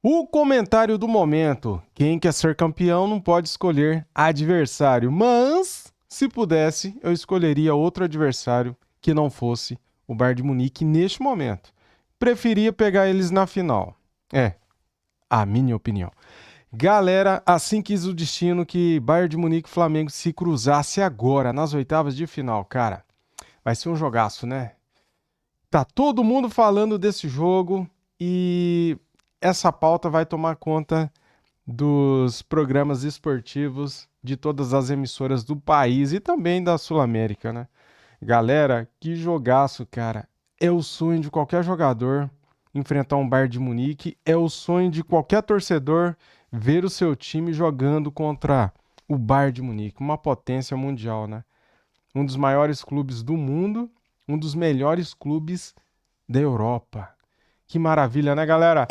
O comentário do momento: quem quer ser campeão não pode escolher adversário, mas se pudesse, eu escolheria outro adversário que não fosse o Bayern de Munique neste momento. Preferia pegar eles na final. É, a minha opinião. Galera, assim quis o destino que Bayern de Munique e Flamengo se cruzasse agora nas oitavas de final, cara. Vai ser um jogaço, né? Tá todo mundo falando desse jogo e essa pauta vai tomar conta dos programas esportivos de todas as emissoras do país e também da Sul-América, né? Galera, que jogaço, cara. É o sonho de qualquer jogador enfrentar um Bayern de Munique, é o sonho de qualquer torcedor ver o seu time jogando contra o Bayern de Munique, uma potência mundial, né? Um dos maiores clubes do mundo, um dos melhores clubes da Europa. Que maravilha, né, galera?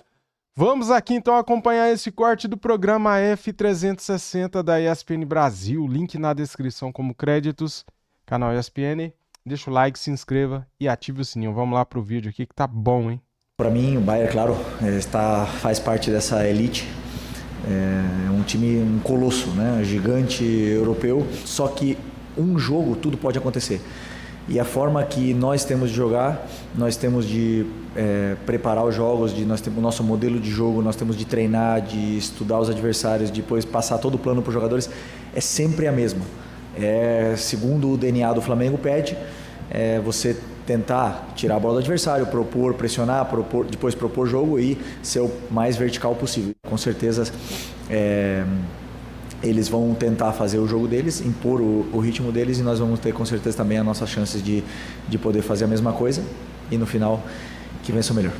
Vamos aqui então acompanhar esse corte do programa F360 da ESPN Brasil. Link na descrição como créditos. Canal ESPN. Deixa o like, se inscreva e ative o sininho. Vamos lá pro vídeo aqui que tá bom, hein? Para mim, o Bayern, claro, faz parte dessa elite. É um time, um colosso, né? Gigante europeu. Só que um jogo, tudo pode acontecer. E a forma que nós temos de jogar, nós temos de preparar os jogos, nós temos o nosso modelo de jogo, nós temos de treinar, de estudar os adversários, depois passar todo o plano para os jogadores, é sempre a mesma. Segundo o DNA do Flamengo pede, você tentar tirar a bola do adversário, propor, pressionar, depois propor jogo e ser o mais vertical possível. Com certeza eles vão tentar fazer o jogo deles, impor o ritmo deles e nós vamos ter com certeza também as nossas chances de poder fazer a mesma coisa e no final que vença o melhor.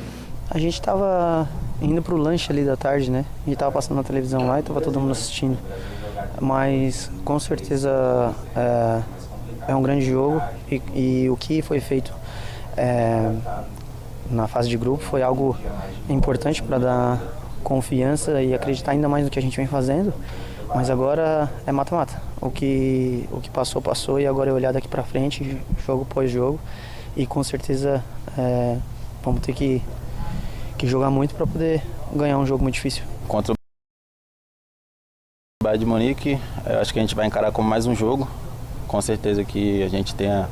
A gente estava indo pro lanche ali da tarde, né? A gente estava passando na televisão lá e estava todo mundo assistindo. Mas com certeza é um grande jogo e o que foi feito na fase de grupo foi algo importante para dar confiança e acreditar ainda mais no que a gente vem fazendo. Mas agora é mata-mata. O que passou, passou e agora é olhar daqui para frente, jogo após jogo. E com certeza vamos ter que jogar muito para poder ganhar um jogo muito difícil. Contra o Bayern de Munique, eu acho que a gente vai encarar como mais um jogo. Com certeza que a gente tem a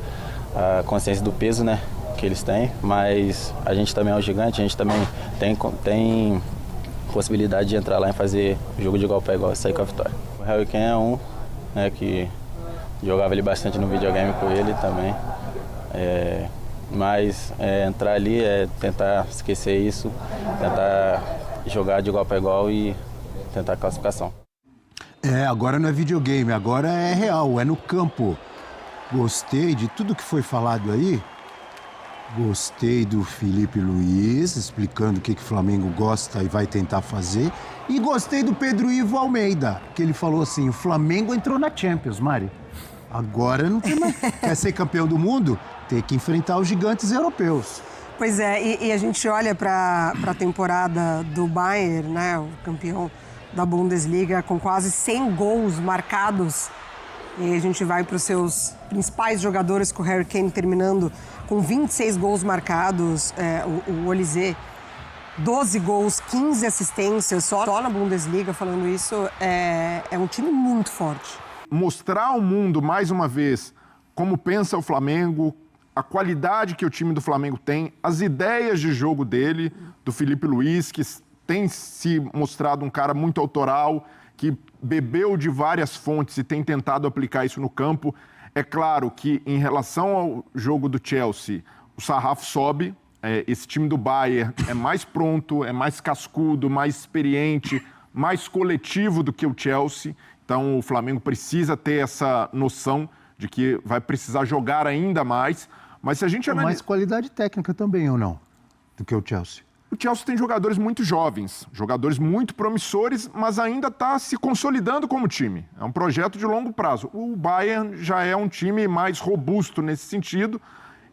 consciência do peso, né, que eles têm, mas a gente também é um gigante, a gente também tem possibilidade de entrar lá e fazer jogo de igual para igual e sair com a vitória. O Harry Kane é um, né, que jogava ali bastante no videogame com ele também, mas entrar ali tentar esquecer isso, tentar jogar de igual para igual e tentar a classificação. Agora não é videogame, agora é real, é no campo. Gostei de tudo que foi falado aí. Gostei do Felipe Luiz, explicando o que o Flamengo gosta e vai tentar fazer. E gostei do Pedro Ivo Almeida, que ele falou assim, o Flamengo entrou na Champions, Mari. Agora não tem mais. Quer ser campeão do mundo? Tem que enfrentar os gigantes europeus. Pois é, e a gente olha para a temporada do Bayern, né, o campeão da Bundesliga, com quase 100 gols marcados. E a gente vai para os seus principais jogadores, com o Harry Kane terminando com 26 gols marcados, o Olise, 12 gols, 15 assistências, só na Bundesliga, falando isso, é um time muito forte. Mostrar ao mundo, mais uma vez, como pensa o Flamengo, a qualidade que o time do Flamengo tem, as ideias de jogo dele, do Felipe Luiz, que tem se mostrado um cara muito autoral, que bebeu de várias fontes e tem tentado aplicar isso no campo. É claro que, em relação ao jogo do Chelsea, o sarrafo sobe. Esse time do Bayern é mais pronto, é mais cascudo, mais experiente, mais coletivo do que o Chelsea. Então, o Flamengo precisa ter essa noção de que vai precisar jogar ainda mais. Mas se a gente Mais qualidade técnica também, ou não? Do que o Chelsea? O Chelsea tem jogadores muito jovens, jogadores muito promissores, mas ainda está se consolidando como time. É um projeto de longo prazo. O Bayern já é um time mais robusto nesse sentido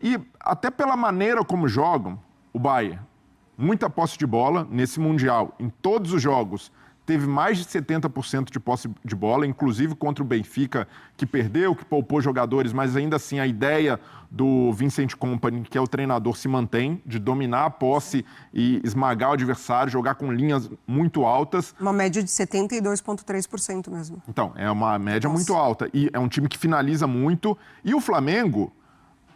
e até pela maneira como jogam, o Bayern, muita posse de bola nesse Mundial, em todos os jogos, teve mais de 70% de posse de bola, inclusive contra o Benfica, que perdeu, que poupou jogadores, mas ainda assim a ideia do Vincent Kompany, que é o treinador, se mantém, de dominar a posse e esmagar o adversário, jogar com linhas muito altas. Uma média de 72,3% mesmo. Então, é uma média muito alta. E é um time que finaliza muito. E o Flamengo,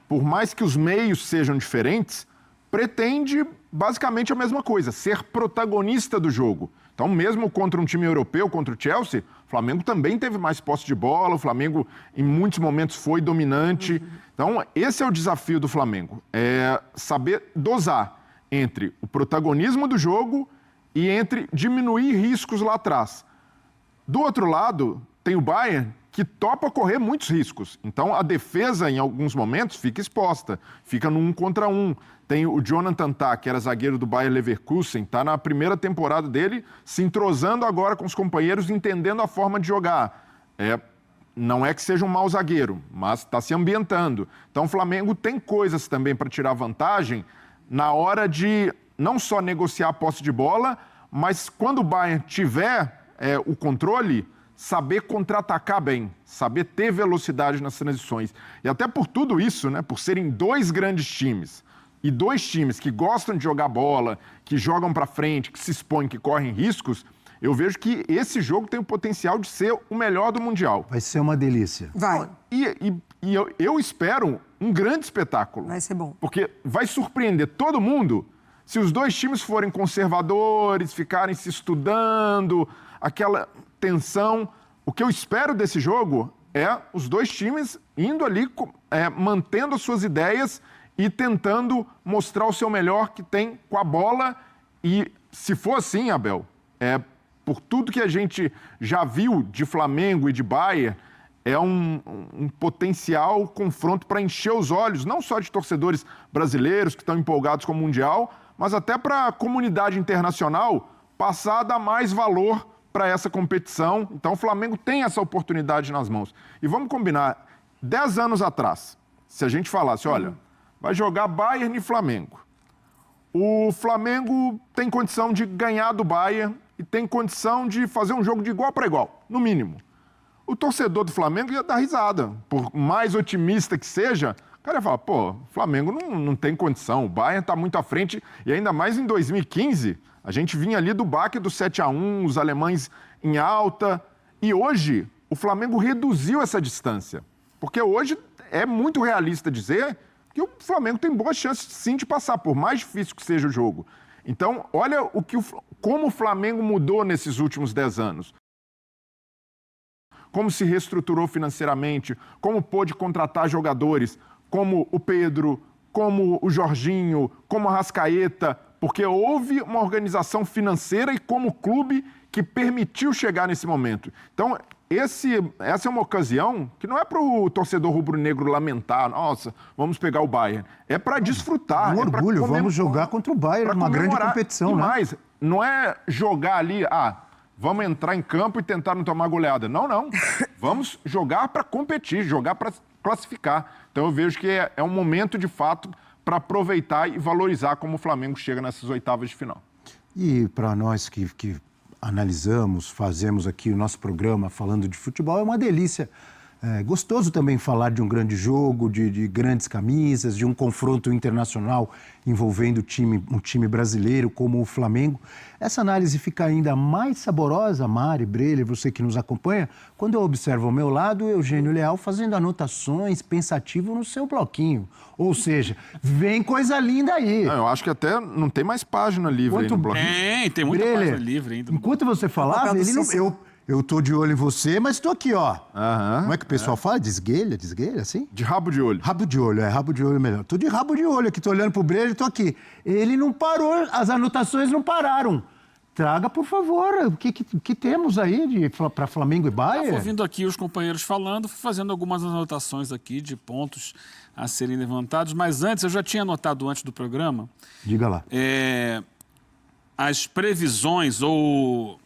por mais que os meios sejam diferentes, pretende basicamente a mesma coisa, ser protagonista do jogo. Então, mesmo contra um time europeu, contra o Chelsea, o Flamengo também teve mais posse de bola, o Flamengo em muitos momentos foi dominante. Então, esse é o desafio do Flamengo, é saber dosar entre o protagonismo do jogo e entre diminuir riscos lá atrás. Do outro lado, tem o Bayern, que topa correr muitos riscos. Então, a defesa, em alguns momentos, fica exposta. Fica no 1 contra 1. Tem o Jonathan Tah, que era zagueiro do Bayer Leverkusen, está na primeira temporada dele, se entrosando agora com os companheiros, entendendo a forma de jogar. Não é que seja um mau zagueiro, mas está se ambientando. Então, o Flamengo tem coisas também para tirar vantagem na hora de não só negociar a posse de bola, mas quando o Bayern tiver o controle, saber contra-atacar bem, saber ter velocidade nas transições. E até por tudo isso, né, por serem dois grandes times, e dois times que gostam de jogar bola, que jogam para frente, que se expõem, que correm riscos, eu vejo que esse jogo tem o potencial de ser o melhor do Mundial. Vai ser uma delícia. Vai. E eu espero um grande espetáculo. Vai ser bom. Porque vai surpreender todo mundo se os dois times forem conservadores, ficarem se estudando, aquela tensão. O que eu espero desse jogo é os dois times indo ali, mantendo as suas ideias e tentando mostrar o seu melhor que tem com a bola. E se for assim, Abel, por tudo que a gente já viu de Flamengo e de Bayern, é um potencial confronto para encher os olhos, não só de torcedores brasileiros que estão empolgados com o Mundial, mas até para a comunidade internacional passar a dar mais valor para essa competição. Então o Flamengo tem essa oportunidade nas mãos. E vamos combinar, 10 anos atrás, se a gente falasse, olha, vai jogar Bayern e Flamengo. O Flamengo tem condição de ganhar do Bayern e tem condição de fazer um jogo de igual para igual, no mínimo. O torcedor do Flamengo ia dar risada. Por mais otimista que seja, o cara ia falar, pô, o Flamengo não tem condição, o Bayern está muito à frente. E ainda mais em 2015, a gente vinha ali do baque do 7-1, os alemães em alta. E hoje, o Flamengo reduziu essa distância. Porque hoje é muito realista dizer que o Flamengo tem boas chances, sim, de passar, por mais difícil que seja o jogo. Então, olha como o Flamengo mudou nesses últimos 10 anos. Como se reestruturou financeiramente, como pôde contratar jogadores como o Pedro, como o Jorginho, como a Arrascaeta, porque houve uma organização financeira e como clube que permitiu chegar nesse momento. Então, essa é uma ocasião que não é para o torcedor rubro-negro lamentar, nossa, vamos pegar o Bayern. É para desfrutar. Um orgulho, vamos jogar contra o Bayern, uma grande competição, né? Mas não é jogar ali, vamos entrar em campo e tentar não tomar goleada. Não. Vamos jogar para competir, jogar para classificar. Então eu vejo que é um momento, de fato, para aproveitar e valorizar como o Flamengo chega nessas oitavas de final. E para nós que analisamos, fazemos aqui o nosso programa falando de futebol, é uma delícia. É gostoso também falar de um grande jogo, de grandes camisas, de um confronto internacional envolvendo um time brasileiro como o Flamengo. Essa análise fica ainda mais saborosa, Mari, Breler, você que nos acompanha, quando eu observo ao meu lado o Eugênio Leal fazendo anotações, pensativo no seu bloquinho. Ou seja, vem coisa linda aí. Eu acho que até não tem mais página livre aí no bloquinho. Tem muita Breler, página livre ainda. Enquanto você falava, eu tô de olho em você, mas tô aqui, ó. Como é que o pessoal fala? Desguelha, assim? De rabo de olho. Rabo de olho melhor. Tô de rabo de olho aqui, tô olhando pro Breler e tô aqui. Ele não parou, as anotações não pararam. Traga, por favor, o que temos aí para Flamengo e Bayern? Estava ouvindo aqui os companheiros falando, fui fazendo algumas anotações aqui de pontos a serem levantados, mas antes, eu já tinha anotado antes do programa... Diga lá. As previsões ou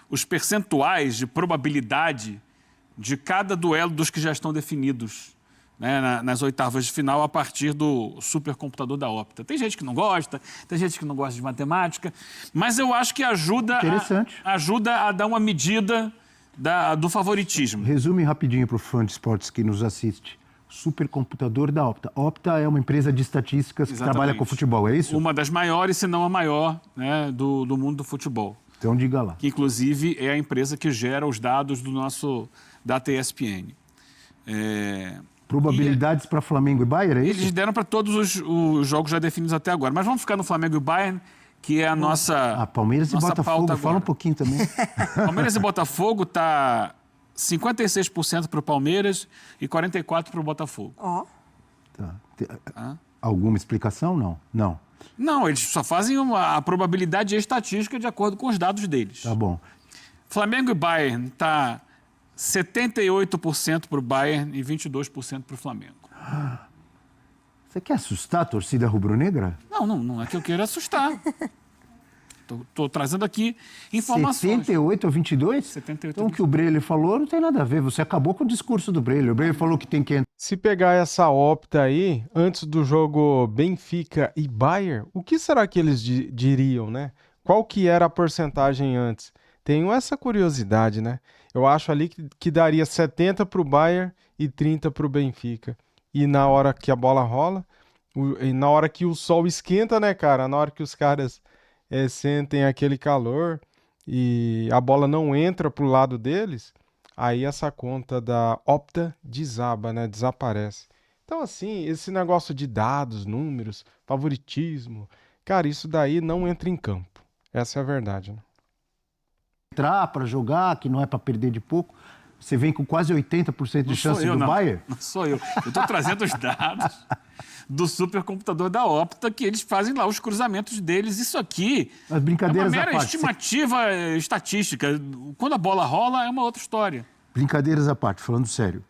os percentuais de probabilidade de cada duelo dos que já estão definidos né, nas oitavas de final a partir do supercomputador da Opta. Tem gente que não gosta, tem gente que não gosta de matemática, mas eu acho que ajuda a dar uma medida do favoritismo. Resume rapidinho para o fã de esportes que nos assiste. Supercomputador da Opta. Opta é uma empresa de estatísticas que trabalha com futebol, é isso? Uma das maiores, se não a maior, né, do mundo do futebol. Então diga lá. Que inclusive é a empresa que gera os dados da TSPN. Probabilidades para Flamengo e Bayern, é isso? Eles deram para todos os jogos já definidos até agora. Mas vamos ficar no Flamengo e Bayern, que é a nossa Palmeiras e Botafogo, fala um pouquinho também. Palmeiras e Botafogo está 56% para o Palmeiras e 44% para o Botafogo. Ó. Tá. Alguma explicação? Não. Não. Não, eles só fazem a probabilidade estatística de acordo com os dados deles. Tá bom. Flamengo e Bayern está 78% para o Bayern e 22% para o Flamengo. Você quer assustar a torcida rubro-negra? Não é que eu queira assustar. Estou trazendo aqui informações. 78 a 22? 78 então, o que o Breyle falou não tem nada a ver. Você acabou com o discurso do Breyle. O Breyle falou que tem que entrar. Se pegar essa Opta aí, antes do jogo Benfica e Bayern, o que será que eles diriam, né? Qual que era a porcentagem antes? Tenho essa curiosidade, né? Eu acho ali que daria 70 para o Bayern e 30 para o Benfica. E na hora que a bola rola, e na hora que o sol esquenta, né, cara? Na hora que os caras sentem aquele calor e a bola não entra pro lado deles, aí essa conta da Opta desaba, né? Desaparece. Então, assim, esse negócio de dados, números, favoritismo, cara, isso daí não entra em campo. Essa é a verdade, né? Entrar para jogar, que não é para perder de pouco. Você vem com quase 80% de chance do Bayern? Não sou eu. Eu estou trazendo os dados do supercomputador da Opta, que eles fazem lá os cruzamentos deles. Isso aqui As brincadeiras é uma mera à parte. estimativa estatística. Quando a bola rola, é uma outra história. Brincadeiras à parte, falando sério.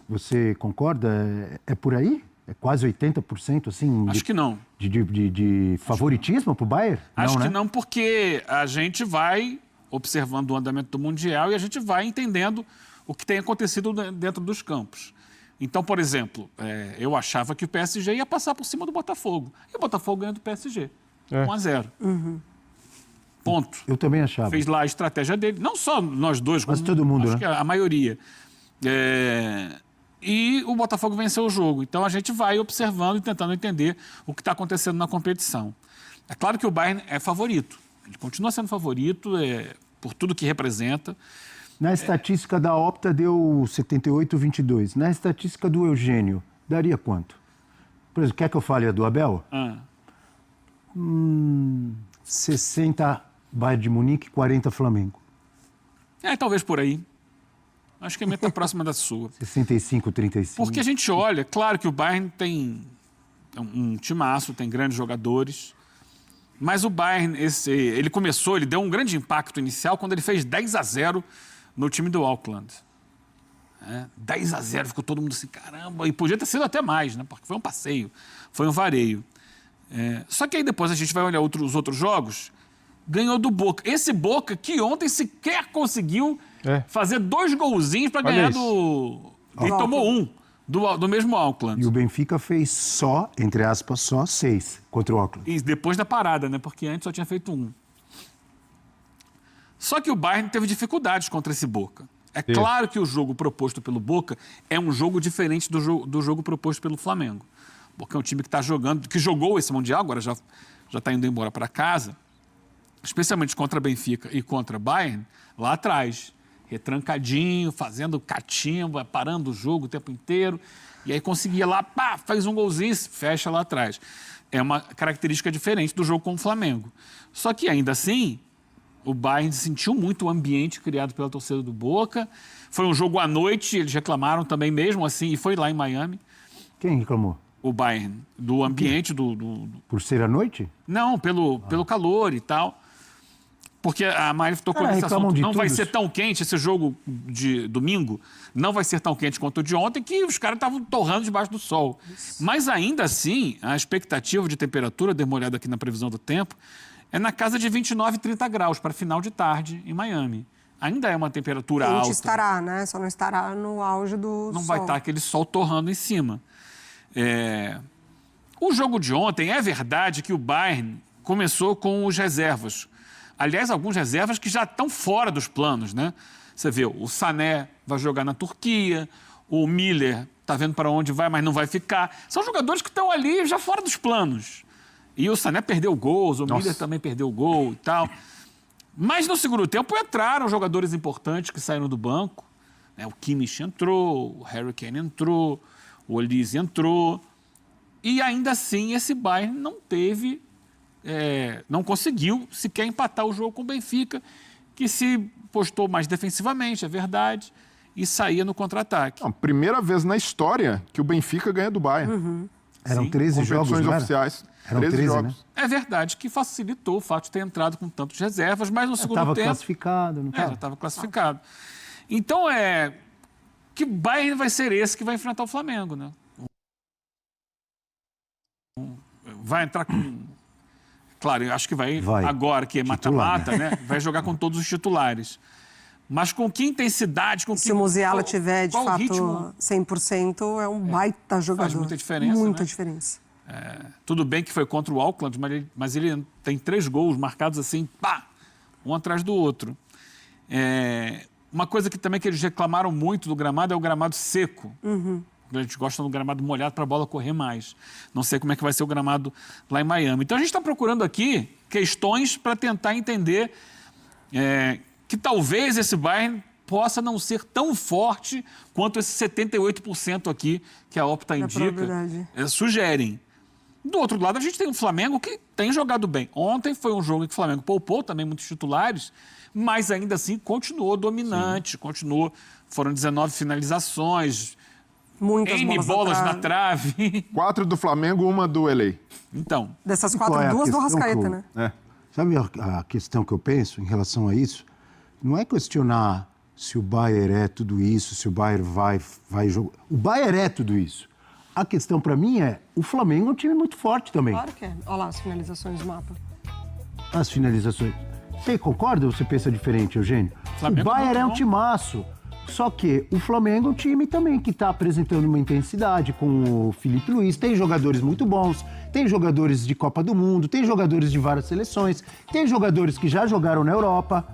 Você concorda? É por aí? É quase 80%, assim? Acho que não. De favoritismo para o Bayern? Acho não, que né? não, porque a gente vai observando o andamento do Mundial e a gente vai entendendo o que tem acontecido dentro dos campos. Então, por exemplo, eu achava que o PSG ia passar por cima do Botafogo. E o Botafogo ganhou do PSG. 1-0. Ponto. Eu também achava. Fez lá a estratégia dele. Não só nós dois, mas todo mundo, acho né? que a maioria. E o Botafogo venceu o jogo. Então, a gente vai observando e tentando entender o que está acontecendo na competição. É claro que o Bayern é favorito. Ele continua sendo favorito por tudo que representa. Na estatística da Opta deu 78-22. Na estatística do Eugênio, daria quanto? Por exemplo, quer que eu fale a do Abel? 60 Bayern de Munique, 40 Flamengo. Talvez por aí. Acho que a minha está próxima da sua. 65-35. Porque a gente olha, claro que o Bayern tem um timaço, tem grandes jogadores. Mas o Bayern, ele deu um grande impacto inicial quando ele fez 10-0 no time do Auckland. 10-0, ficou todo mundo assim, caramba, e podia ter sido até mais, né? Porque foi um passeio, foi um vareio. Só que aí depois a gente vai olhar os outros jogos, ganhou do Boca. Esse Boca que ontem sequer conseguiu fazer 2 golzinhos para ganhar e tomou um. Do mesmo Auckland. E o Benfica fez só, entre aspas, só 6 contra o Auckland. E depois da parada, né? Porque antes só tinha feito 1. Só que o Bayern teve dificuldades contra esse Boca. Claro que o jogo proposto pelo Boca é um jogo diferente do jogo proposto pelo Flamengo. O Boca é um time que está jogando, que jogou esse Mundial, agora já está indo embora para casa, especialmente contra Benfica e contra Bayern, lá atrás. Retrancadinho, fazendo catimba, parando o jogo o tempo inteiro. E aí conseguia lá, faz um golzinho, fecha lá atrás. É uma característica diferente do jogo com o Flamengo. Só que ainda assim, o Bayern sentiu muito o ambiente criado pela torcida do Boca. Foi um jogo à noite, eles reclamaram também mesmo assim, e foi lá em Miami. Quem reclamou? O Bayern, do ambiente Por ser à noite? Não, pelo calor e tal. Porque a Mari tocou nesse assunto. Não vai ser tão quente esse jogo de domingo, não vai ser tão quente quanto o de ontem, que os caras estavam torrando debaixo do sol. Mas ainda assim, a expectativa de temperatura, dei uma olhada aqui na previsão do tempo, é na casa de 29, 30 graus para final de tarde em Miami. ainda é uma temperatura Quente alta. estará, né? Só não estará no auge do Não sol. vai estar aquele sol torrando em cima. O jogo de ontem, é verdade que o Bayern começou com os reservas. Aliás, alguns reservas que já estão fora dos planos, né? Você vê, o Sané vai jogar na Turquia, o Miller está vendo para onde vai, mas não vai ficar. São jogadores que estão ali já fora dos planos. E o Sané perdeu gols, o Miller também perdeu gol e tal. Mas no segundo tempo entraram jogadores importantes que saíram do banco. O Kimmich entrou, o Harry Kane entrou, o Olise entrou. E ainda assim esse Bayern não teve, não conseguiu sequer empatar o jogo com o Benfica, que se postou mais defensivamente, é verdade, e saía no contra-ataque. Primeira vez na história que o Benfica ganha do Bayern. Eram Sim. 13 jogos, Competições não era? oficiais. Eram 13 13, jogos. né? É verdade que facilitou o fato de ter entrado com tantas reservas, mas no segundo Estava tempo... classificado, não já estava? estava classificado. Então, que Bayern vai ser esse que vai enfrentar o Flamengo, né? Vai entrar com... Claro, eu acho que vai. Agora, que é mata-mata, né? Vai jogar com todos os titulares. Mas com que intensidade, com que... Se o Musiala tiver, de fato, ritmo? 100%, é um baita jogador. Faz muita diferença, Muita né? diferença. Tudo bem que foi contra o Auckland, mas ele tem 3 gols marcados assim, pá, um atrás do outro. Uma coisa que também que eles reclamaram muito do gramado é o gramado seco. A gente gosta do gramado molhado para a bola correr mais. Não sei como é que vai ser o gramado lá em Miami. Então a gente está procurando aqui questões para tentar entender que talvez esse Bayern possa não ser tão forte quanto esse 78% aqui que a Opta indica, sugerem. Do outro lado, a gente tem o Flamengo que tem jogado bem. Ontem foi um jogo em que o Flamengo poupou também muitos titulares, mas ainda assim continuou dominante, foram 19 finalizações, Muitas N bolas na trave. 4 do Flamengo, 1 do LA. Então. Dessas 4, 2 do Arrascaeta, né? Sabe a questão que eu penso em relação a isso? Não é questionar se o Bayern é tudo isso, se o Bayern vai jogar. O Bayern é tudo isso. A questão para mim o Flamengo é um time muito forte também. Claro que é. Olha lá as finalizações do mapa. As finalizações. Você concorda ou você pensa diferente, Eugênio? Flamengo o Bayern é um bom. timaço. Só que o Flamengo é um time também que está apresentando uma intensidade com o Filipe Luís. Tem jogadores muito bons, tem jogadores de Copa do Mundo, tem jogadores de várias seleções, tem jogadores que já jogaram na Europa.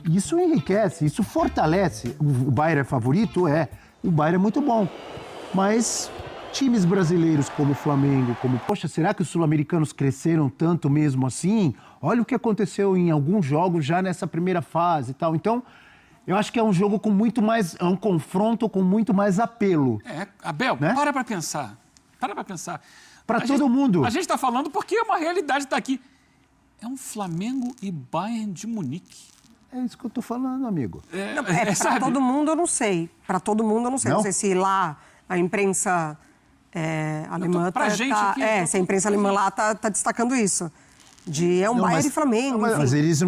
Isso enriquece, isso fortalece. O Bayern é favorito? O Bayern é muito bom. Mas times brasileiros como o Flamengo, poxa, será que os sul-americanos cresceram tanto mesmo assim? Olha o que aconteceu em alguns jogos já nessa primeira fase e tal. Então, eu acho que é um jogo com muito mais... É um confronto com muito mais apelo. Abel, né? para pensar. Para pensar. Para todo mundo. A gente está falando porque uma realidade está aqui. É um Flamengo e Bayern de Munique. É isso que eu tô falando, amigo. Para todo mundo, eu não sei. Para todo mundo, eu não sei. Não sei se lá a imprensa alemã pra gente aqui, se a imprensa alemã lá tá destacando isso. Bayern e Flamengo. Mas eles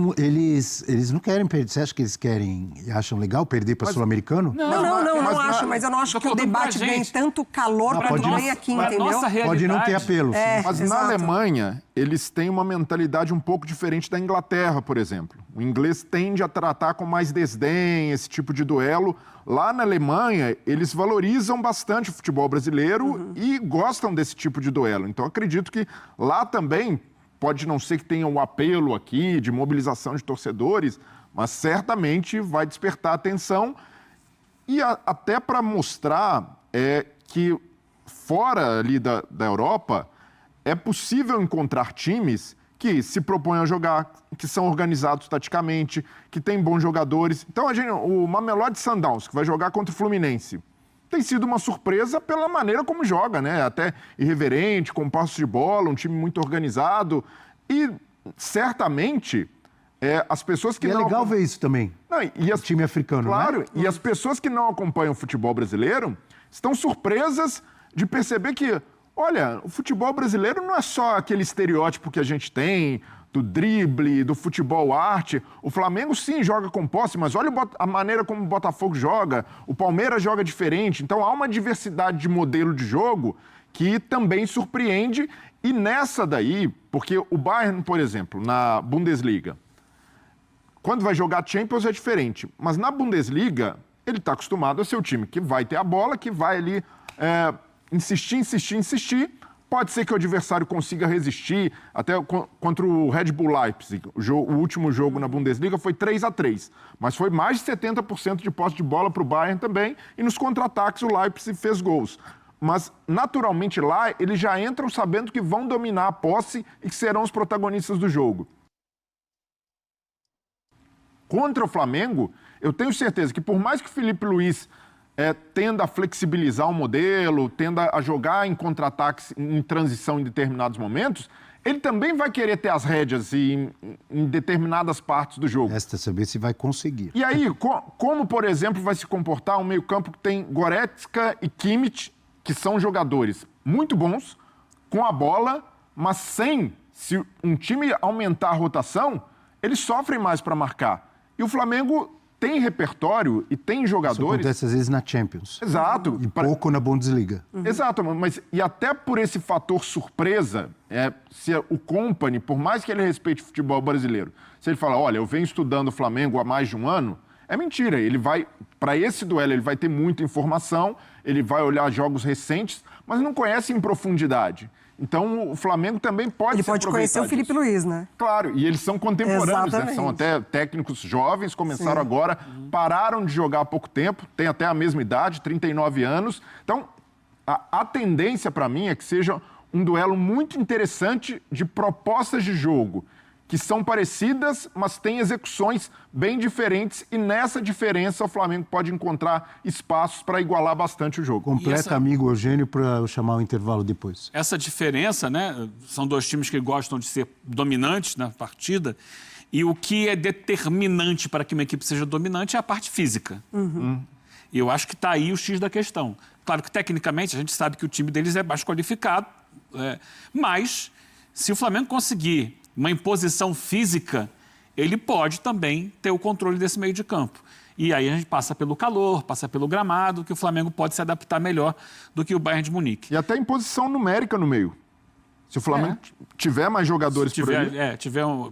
não querem perder. Você acha que eles querem e acham legal perder para sul-americano? Não acho. Mas eu não acho que o debate ganhe tanto calor quanto ganha aqui, entendeu? Pode não ter apelo. Mas exato. na Alemanha, eles têm uma mentalidade um pouco diferente da Inglaterra, por exemplo. O inglês tende a tratar com mais desdém esse tipo de duelo. Lá na Alemanha, eles valorizam bastante o futebol brasileiro e gostam desse tipo de duelo. Então, acredito que lá também... Pode não ser que tenha um apelo aqui de mobilização de torcedores, mas certamente vai despertar atenção e até para mostrar que fora ali da Europa é possível encontrar times que se propõem a jogar, que são organizados taticamente, que têm bons jogadores. Então, o Mamelodi Sundowns, que vai jogar contra o Fluminense, tem sido uma surpresa pela maneira como joga, né? Até irreverente, com passos de bola, um time muito organizado. E, certamente, as pessoas que não... É legal ver isso também, o time africano, claro, né? E as pessoas que não acompanham o futebol brasileiro estão surpresas de perceber que, olha, o futebol brasileiro não é só aquele estereótipo que a gente tem... do drible, do futebol arte. O Flamengo, sim, joga com posse, mas olha a maneira como o Botafogo joga. O Palmeiras joga diferente. Então, há uma diversidade de modelo de jogo que também surpreende. E nessa daí, porque o Bayern, por exemplo, na Bundesliga, quando vai jogar Champions é diferente. Mas na Bundesliga, ele está acostumado a ser o time que vai ter a bola, que vai ali insistir. Pode ser que o adversário consiga resistir, até contra o Red Bull Leipzig. O último jogo na Bundesliga foi 3-3, mas foi mais de 70% de posse de bola para o Bayern também, e nos contra-ataques o Leipzig fez gols. Mas, naturalmente, lá eles já entram sabendo que vão dominar a posse e que serão os protagonistas do jogo. Contra o Flamengo, eu tenho certeza que por mais que o Filipe Luís tenda a flexibilizar o modelo, tenda a jogar em contra-ataques em transição em determinados momentos, ele também vai querer ter as rédeas em determinadas partes do jogo. Resta saber se vai conseguir. E aí, como, por exemplo, vai se comportar um meio-campo que tem Goretzka e Kimmich, que são jogadores muito bons, com a bola, mas se um time aumentar a rotação, eles sofrem mais para marcar. E o Flamengo tem repertório e tem jogadores... Isso acontece às vezes na Champions. Exato. E pouco na Bundesliga. Exato, mas e até por esse fator surpresa, se o Kompany, por mais que ele respeite o futebol brasileiro, se ele fala, olha, eu venho estudando o Flamengo há mais de um ano, é mentira. Ele vai, para esse duelo, ele vai ter muita informação, ele vai olhar jogos recentes, mas não conhece em profundidade. Então, o Flamengo também pode Ele pode conhecer o Filipe Luís, né? Claro, e eles são contemporâneos, né? São até técnicos jovens, começaram agora, pararam de jogar há pouco tempo, têm até a mesma idade, 39 anos. Então, a tendência para mim é que seja um duelo muito interessante de propostas de jogo, que são parecidas, mas têm execuções bem diferentes, e nessa diferença o Flamengo pode encontrar espaços para igualar bastante o jogo. Completa, amigo Eugênio, para eu chamar o intervalo depois. Essa diferença, né? São dois times que gostam de ser dominantes na partida, e o que é determinante para que uma equipe seja dominante é a parte física. E eu acho que está aí o X da questão. Claro que, tecnicamente, a gente sabe que o time deles é mais qualificado, mas se o Flamengo conseguir uma imposição física, ele pode também ter o controle desse meio de campo. E aí a gente passa pelo calor, passa pelo gramado, que o Flamengo pode se adaptar melhor do que o Bayern de Munique. E até imposição numérica no meio. Se o Flamengo tiver mais jogadores por ali...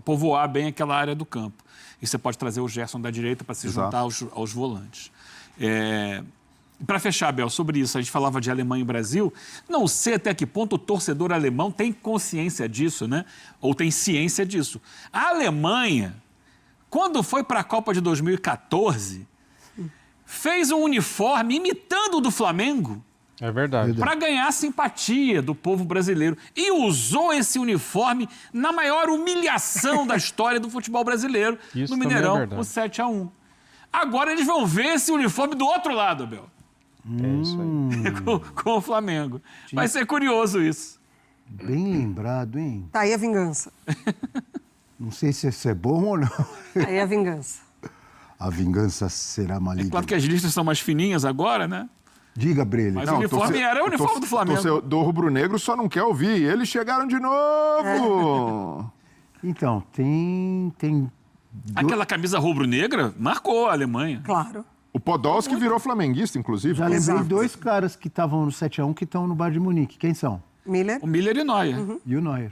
povoar bem aquela área do campo. E você pode trazer o Gerson da direita para se juntar aos volantes. Para fechar, Abel, sobre isso, a gente falava de Alemanha e Brasil, não sei até que ponto o torcedor alemão tem consciência disso, né? Ou tem ciência disso. A Alemanha, quando foi para a Copa de 2014, fez um uniforme imitando o do Flamengo. É verdade. Para ganhar a simpatia do povo brasileiro. E usou esse uniforme na maior humilhação da história do futebol brasileiro, Isso no Mineirão, é o 7-1. Agora eles vão ver esse uniforme do outro lado, Abel. É isso aí. com o Flamengo. Vai ser curioso isso. Bem lembrado, hein? Tá aí a vingança. Não sei se isso é bom ou não. Tá aí a vingança. A vingança será maligna. Claro que as listas são mais fininhas agora, né? Diga, Brelli. Mas o uniforme era o uniforme do Flamengo. O torcedor rubro-negro só não quer ouvir. Eles chegaram de novo! Então, tem... Aquela camisa rubro-negra marcou a Alemanha. Claro. O Podolski virou flamenguista, inclusive. Já lembrei dois caras que estavam no 7-1 que estão no Bayern de Munique. Quem são? Miller. O Miller e Neuer. E o Neuer.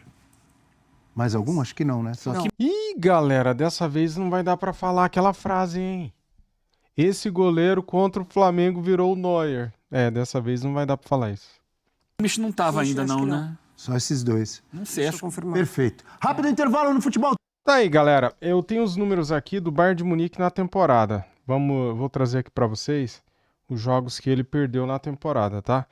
Mais algum? Acho que não, né? Só que... Ih, galera, dessa vez não vai dar pra falar aquela frase, hein? Esse goleiro contra o Flamengo virou o Neuer. Dessa vez não vai dar pra falar isso. O Mich não estava ainda, não, né? Só esses dois. Não sei, acho Confirmar. Perfeito. Rápido intervalo no futebol. Tá aí, galera. Eu tenho os números aqui do Bayern de Munique na temporada. Vou trazer aqui pra vocês os jogos que ele perdeu na temporada, tá?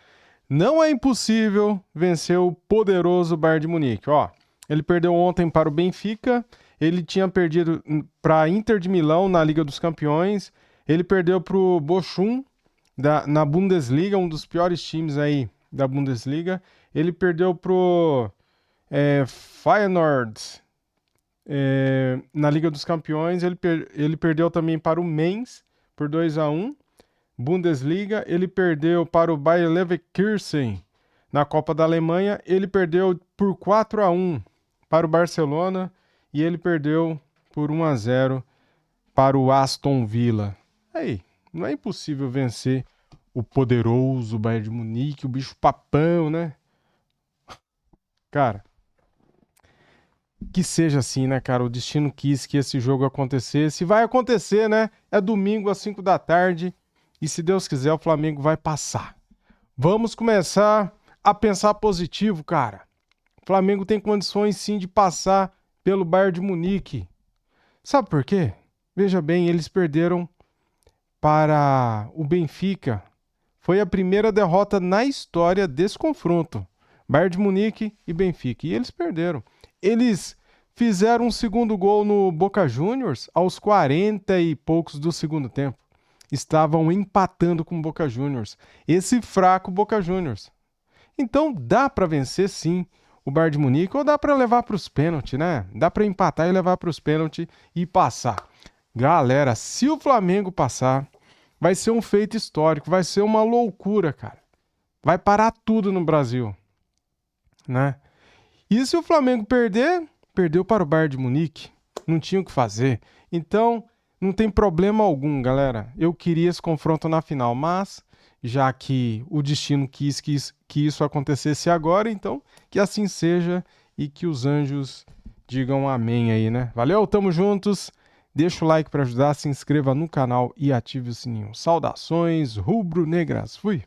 Não é impossível vencer o poderoso Bayern de Munique. Ó, ele perdeu ontem para o Benfica, ele tinha perdido para a Inter de Milão na Liga dos Campeões, ele perdeu para o Bochum na Bundesliga, um dos piores times aí da Bundesliga. Ele perdeu para o Feyenoord na Liga dos Campeões. Ele perdeu também para o Mainz por 2-1. Bundesliga, ele perdeu para o Bayer Leverkusen na Copa da Alemanha. Ele perdeu por 4-1 para o Barcelona e ele perdeu por 1-0 para o Aston Villa. Aí, não é impossível vencer o poderoso Bayern de Munique, o bicho papão, né? Cara, que seja assim, né, cara? O destino quis que esse jogo acontecesse. Vai acontecer, né? É domingo às 5 da tarde. E se Deus quiser, o Flamengo vai passar. Vamos começar a pensar positivo, cara. O Flamengo tem condições sim de passar pelo Bayern de Munique. Sabe por quê? Veja bem, eles perderam para o Benfica. Foi a primeira derrota na história desse confronto. Bayern de Munique e Benfica. E eles perderam. Eles fizeram um segundo gol no Boca Juniors aos 40 e poucos do segundo tempo. Estavam empatando com o Boca Juniors. Esse fraco Boca Juniors. Então dá para vencer sim o Bayern de Munique ou dá para levar para os pênaltis, né? Dá para empatar e levar para os pênaltis e passar. Galera, se o Flamengo passar, vai ser um feito histórico, vai ser uma loucura, cara. Vai parar tudo no Brasil, né? E se o Flamengo perder, perdeu para o Bayern de Munique. Não tinha o que fazer. Então, não tem problema algum, galera. Eu queria esse confronto na final, mas já que o destino quis que isso acontecesse agora, então que assim seja e que os anjos digam amém aí, né? Valeu, tamo juntos. Deixa o like para ajudar, se inscreva no canal e ative o sininho. Saudações rubro-negras. Fui!